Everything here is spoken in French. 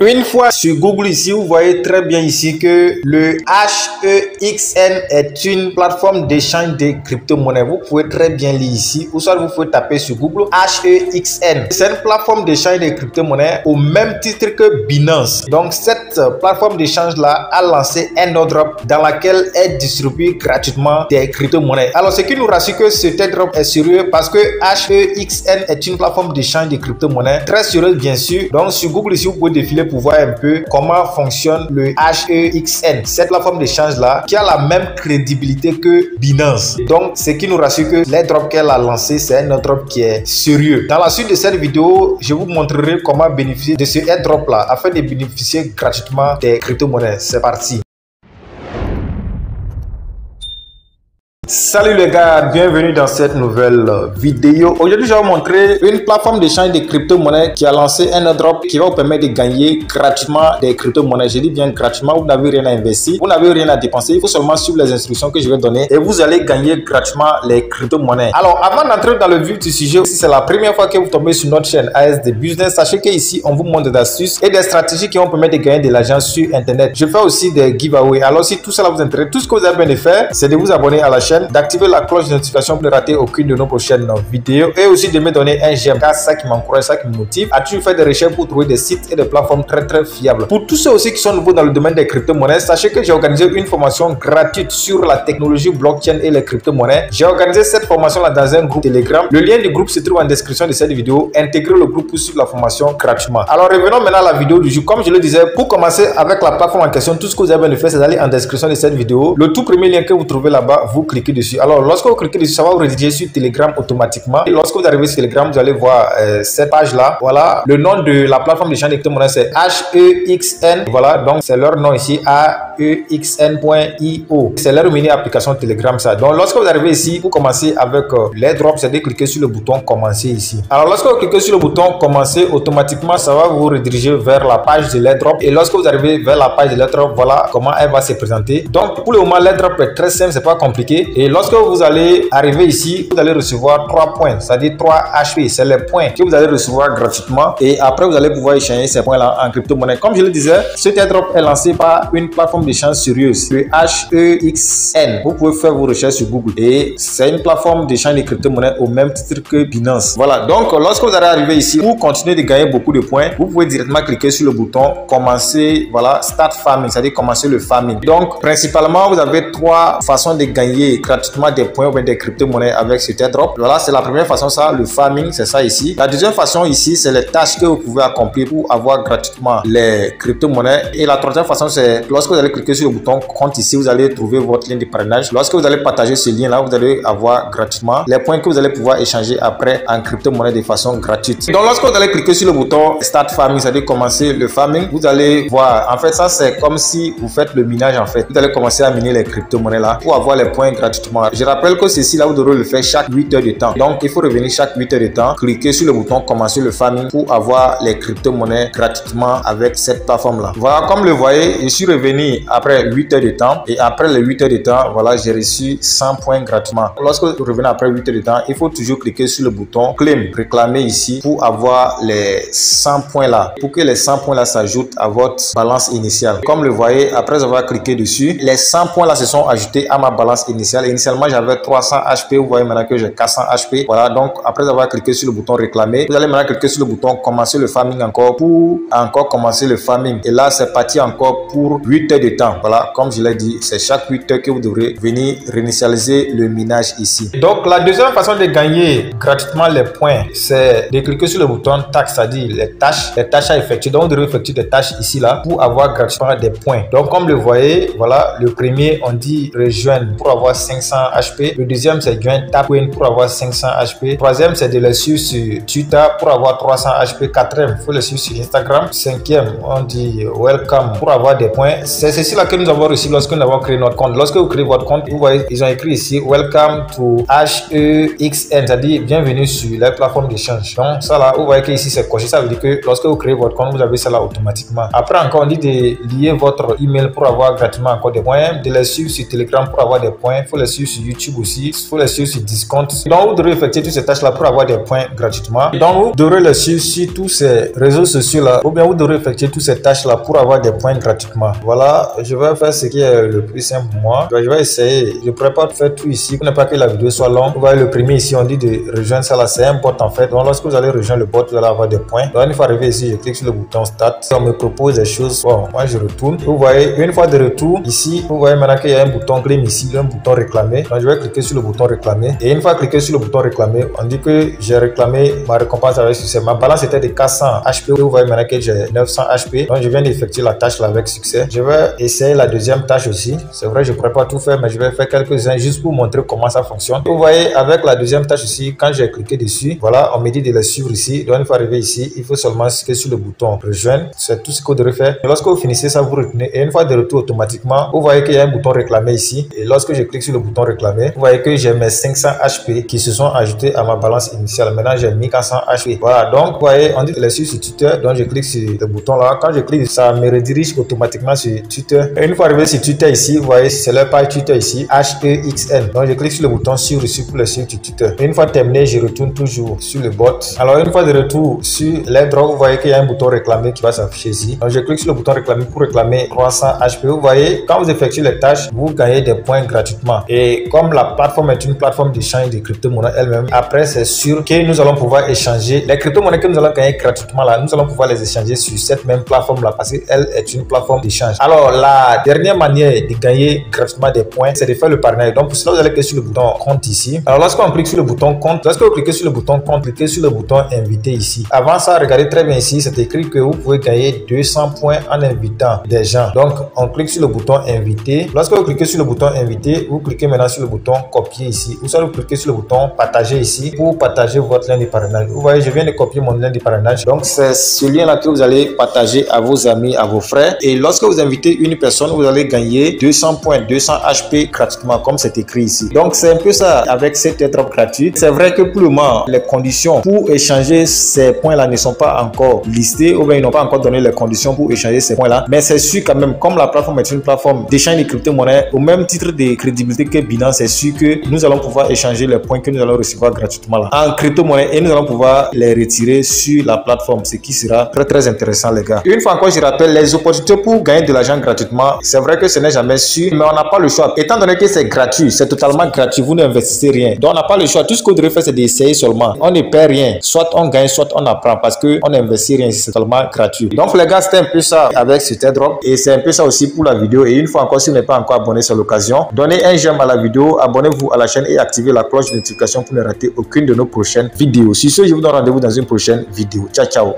Une fois sur Google ici, vous voyez très bien ici que le HEXN est une plateforme d'échange de crypto-monnaies. Vous pouvez très bien lire ici, ou soit vous pouvez taper sur Google HEXN. C'est une plateforme d'échange de crypto-monnaies au même titre que Binance. Donc cette plateforme d'échange là a lancé un airdrop dans laquelle elle distribue gratuitement des crypto-monnaies. Alors ce qui nous rassure que cet airdrop est sérieux parce que HEXN est une plateforme d'échange de crypto-monnaies très sérieuse bien sûr. Donc sur Google ici, vous pouvez défiler pour voir un peu comment fonctionne le HEXN, cette plateforme d'échange là qui a la même crédibilité que Binance. Donc ce qui nous rassure que l'airdrop qu'elle a lancé, c'est un airdrop qui est sérieux. Dans la suite de cette vidéo, je vous montrerai comment bénéficier de ce airdrop là afin de bénéficier gratuitement des crypto-monnaies. C'est parti. Salut les gars, bienvenue dans cette nouvelle vidéo. Aujourd'hui, je vais vous montrer une plateforme d'échange de crypto-monnaies qui a lancé un airdrop qui va vous permettre de gagner gratuitement des crypto-monnaies. Je dis bien gratuitement, vous n'avez rien à investir, vous n'avez rien à dépenser. Il faut seulement suivre les instructions que je vais donner et vous allez gagner gratuitement les crypto-monnaies. Alors, avant d'entrer dans le vif du sujet, si c'est la première fois que vous tombez sur notre chaîne ASD Business, sachez qu'ici, on vous montre des astuces et des stratégies qui vont permettre de gagner de l'argent sur Internet. Je fais aussi des giveaways. Alors, si tout cela vous intéresse, tout ce que vous avez besoin de faire, c'est de vous abonner à la chaîne, d'activer la cloche de notification pour ne rater aucune de nos prochaines vidéos et aussi de me donner un j'aime car c'est ça qui m'encourage, ça qui me motive à toujours faire des recherches pour trouver des sites et des plateformes très fiables. Pour tous ceux aussi qui sont nouveaux dans le domaine des crypto-monnaies, sachez que j'ai organisé une formation gratuite sur la technologie blockchain et les crypto-monnaies. J'ai organisé cette formation là dans un groupe Telegram. Le lien du groupe se trouve en description de cette vidéo. Intégrez le groupe pour suivre la formation gratuitement. Alors revenons maintenant à la vidéo du jour. Comme je le disais, pour commencer avec la plateforme en question, tout ce que vous avez besoin de faire, c'est d'aller en description de cette vidéo. Le tout premier lien que vous trouvez là-bas, vous cliquez dessus. Alors, lorsque vous cliquez dessus, ça va vous rediriger sur Telegram automatiquement. Et lorsque vous arrivez sur Telegram, vous allez voir cette page-là. Voilà, le nom de la plateforme d'échange de crypto-monnaies, c'est HEXN. Voilà, donc c'est leur nom ici, AEXN.io. C'est leur mini application Telegram, ça. Donc, lorsque vous arrivez ici, vous commencez avec l'airdrop, c'est de cliquer sur le bouton commencer ici. Alors, lorsque vous cliquez sur le bouton commencer, automatiquement, ça va vous rediriger vers la page de l'airdrop. Et lorsque vous arrivez vers la page de l'airdrop, voilà comment elle va se présenter. Donc, pour le moment, l'airdrop est très simple, c'est pas compliqué. Et lorsque vous allez arriver ici, vous allez recevoir 3 points, c'est-à-dire 3 HP. C'est les points que vous allez recevoir gratuitement. Et après, vous allez pouvoir échanger ces points-là en crypto-monnaie. Comme je le disais, cet airdrop est lancé par une plateforme d'échange sérieuse, le HEXN. Vous pouvez faire vos recherches sur Google. Et c'est une plateforme d'échange de crypto-monnaies au même titre que Binance. Voilà, donc lorsque vous allez arriver ici, pour continuer de gagner beaucoup de points, vous pouvez directement cliquer sur le bouton commencer, voilà, start farming, c'est-à-dire commencer le farming. Donc, principalement, vous avez 3 façons de gagner gratuitement des points ou bien des crypto-monnaies avec cet airdrop. Voilà, c'est la première façon, ça, le farming, c'est ça ici. La deuxième façon ici, c'est les tâches que vous pouvez accomplir pour avoir gratuitement les crypto-monnaies. Et la troisième façon, c'est lorsque vous allez cliquer sur le bouton compte ici, vous allez trouver votre lien de parrainage. Lorsque vous allez partager ce lien-là, vous allez avoir gratuitement les points que vous allez pouvoir échanger après en crypto-monnaie de façon gratuite. Donc, lorsque vous allez cliquer sur le bouton Start Farming, c'est-à-dire commencer le farming, vous allez voir, en fait, ça, c'est comme si vous faites le minage, en fait. Vous allez commencer à miner les crypto-monnaies là pour avoir les points gratuitement. Je rappelle que ceci là, vous devrez le faire chaque 8 heures de temps. Donc, il faut revenir chaque 8 heures de temps, cliquer sur le bouton commencer le farming pour avoir les crypto-monnaies gratuitement avec cette plateforme là. Voilà, comme le voyez, je suis revenu après 8 heures de temps et après les 8 heures de temps, voilà, j'ai reçu 100 points gratuitement. Lorsque vous revenez après 8 heures de temps, il faut toujours cliquer sur le bouton claim, réclamer ici pour avoir les 100 points là, pour que les 100 points là s'ajoutent à votre balance initiale. Comme le voyez, après avoir cliqué dessus, les 100 points là se sont ajoutés à ma balance initiale. Initialement, j'avais 300 HP, vous voyez maintenant que j'ai 400 HP. Voilà, donc après avoir cliqué sur le bouton réclamer, vous allez maintenant cliquer sur le bouton commencer le farming encore pour encore commencer le farming. Et là, c'est parti encore pour 8 heures de temps. Voilà, comme je l'ai dit, c'est chaque 8 heures que vous devrez venir réinitialiser le minage ici. Donc, la deuxième façon de gagner gratuitement les points, c'est de cliquer sur le bouton tâches, c'est-à-dire les tâches à effectuer. Donc, vous devrez effectuer des tâches ici là pour avoir gratuitement des points. Donc, comme le voyez, voilà, le premier, on dit rejoindre pour avoir 500 HP. Le deuxième, c'est join Tapwin pour avoir 500 HP. Troisième, c'est de les suivre sur Twitter pour avoir 300 HP. Quatrième, il faut les suivre sur Instagram. Cinquième, on dit welcome pour avoir des points. C'est ceci là que nous avons reçu lorsque nous avons créé notre compte. Lorsque vous créez votre compte, vous voyez, ils ont écrit ici welcome to HEXN, c'est-à-dire bienvenue sur la plateforme d'échange. Donc, ça là, vous voyez que ici c'est coché. Ça veut dire que lorsque vous créez votre compte, vous avez ça là automatiquement. Après, encore, on dit de lier votre email pour avoir gratuitement encore des points. De les suivre sur Telegram pour avoir des points. Il faut les suivre sur YouTube aussi, il faut les suivre sur Discount. Donc vous devrez effectuer toutes ces tâches-là pour avoir des points gratuitement. Donc vous devrez les suivre sur tous ces réseaux sociaux-là, ou bien vous devrez effectuer toutes ces tâches-là pour avoir des points gratuitement. Voilà, je vais faire ce qui est le plus simple pour moi. Je vais essayer. Je ne pourrais pas faire tout ici pour ne pas que la vidéo soit longue. Vous voyez le premier ici, on dit de rejoindre ça là, c'est un bot en fait. Donc lorsque vous allez rejoindre le bot, vous allez avoir des points. Donc une fois arrivé ici, je clique sur le bouton Start. Ça me propose des choses. Bon, moi je retourne. Vous voyez, une fois de retour, ici, vous voyez maintenant qu'il y a un bouton claim ici, un bouton réclamer. Donc je vais cliquer sur le bouton réclamer. Et une fois cliqué sur le bouton réclamer, on dit que j'ai réclamé ma récompense avec succès. Ma balance était de 400 HP. Vous voyez maintenant que j'ai 900 HP. Donc je viens d'effectuer la tâche là avec succès. Je vais essayer la deuxième tâche aussi. C'est vrai, je ne pourrais pas tout faire, mais je vais faire quelques-uns juste pour montrer comment ça fonctionne. Vous voyez, avec la deuxième tâche ici, quand j'ai cliqué dessus, voilà, on me dit de les suivre ici. Donc une fois arrivé ici, il faut seulement cliquer sur le bouton rejoindre. C'est tout ce que vous devez faire. Et lorsque vous finissez ça, vous retenez. Et une fois de retour automatiquement, vous voyez qu'il y a un bouton réclamer ici. Et lorsque je clique sur le bouton réclamer, vous voyez que j'ai mes 500 HP qui se sont ajoutés à ma balance initiale. Maintenant, j'ai 1400 HP. Voilà, donc vous voyez, on dit de les suivre sur Twitter. Donc je clique sur le bouton là. Quand je clique, ça me redirige automatiquement sur Twitter. Et une fois arrivé sur Twitter ici, vous voyez, c'est leur page Twitter ici, HEXN. Donc je clique sur le bouton suivre ici pour le suivre sur Twitter. Et une fois terminé, je retourne toujours sur le bot. Alors une fois de retour sur l'airdrop, vous voyez qu'il y a un bouton réclamer qui va s'afficher ici. Donc je clique sur le bouton réclamer pour réclamer 300 HP. Vous voyez, quand vous effectuez les tâches, vous gagnez des points gratuitement. Et comme la plateforme est une plateforme d'échange de crypto-monnaies elle-même, après c'est sûr que nous allons pouvoir échanger les crypto-monnaies que nous allons gagner gratuitement là. Nous allons pouvoir les échanger sur cette même plateforme là parce qu'elle est une plateforme d'échange. Alors la dernière manière de gagner gratuitement des points, c'est de faire le parrainage. Donc pour cela, vous allez cliquer sur le bouton compte ici. Alors lorsqu'on clique sur le bouton compte, lorsque vous cliquez sur le bouton compte, cliquez sur le bouton inviter ici. Avant ça, regardez très bien ici, c'est écrit que vous pouvez gagner 200 points en invitant des gens. Donc on clique sur le bouton inviter. Lorsque vous cliquez sur le bouton inviter, vous cliquez maintenant sur le bouton copier ici. Vous allez cliquer sur le bouton partager ici pour partager votre lien de parrainage. Vous voyez, je viens de copier mon lien de parrainage. Donc c'est ce lien là que vous allez partager à vos amis, à vos frères. Et lorsque vous invitez une personne, vous allez gagner 200 points, 200 HP gratuitement comme c'est écrit ici. Donc c'est un peu ça avec cette airdrop gratuite. C'est vrai que pour le moment, les conditions pour échanger ces points là ne sont pas encore listées ou bien ils n'ont pas encore donné les conditions pour échanger ces points là. Mais c'est sûr quand même, comme la plateforme est une plateforme d'échange de crypto-monnaies, au même titre de crédibilité que Binance, c'est sûr que nous allons pouvoir échanger les points que nous allons recevoir gratuitement là en crypto-monnaie et nous allons pouvoir les retirer sur la plateforme, ce qui sera très intéressant les gars. Une fois encore, je rappelle, les opportunités pour gagner de l'argent gratuitement, c'est vrai que ce n'est jamais sûr, mais on n'a pas le choix. Étant donné que c'est gratuit, c'est totalement gratuit, vous n'investissez rien. Donc on n'a pas le choix. Tout ce que vous devez faire, c'est d'essayer seulement. On ne perd rien. Soit on gagne, soit on apprend parce qu'on n'investit rien, c'est totalement gratuit. Donc les gars, c'était un peu ça avec cet airdrop et c'est un peu ça aussi pour la vidéo. Et une fois encore, si vous n'êtes pas encore abonné, c'est l'occasion. Donnez un j'aime à la vidéo, abonnez-vous à la chaîne et activez la cloche de notification pour ne rater aucune de nos prochaines vidéos. Sur ce, je vous donne rendez-vous dans une prochaine vidéo. Ciao, ciao.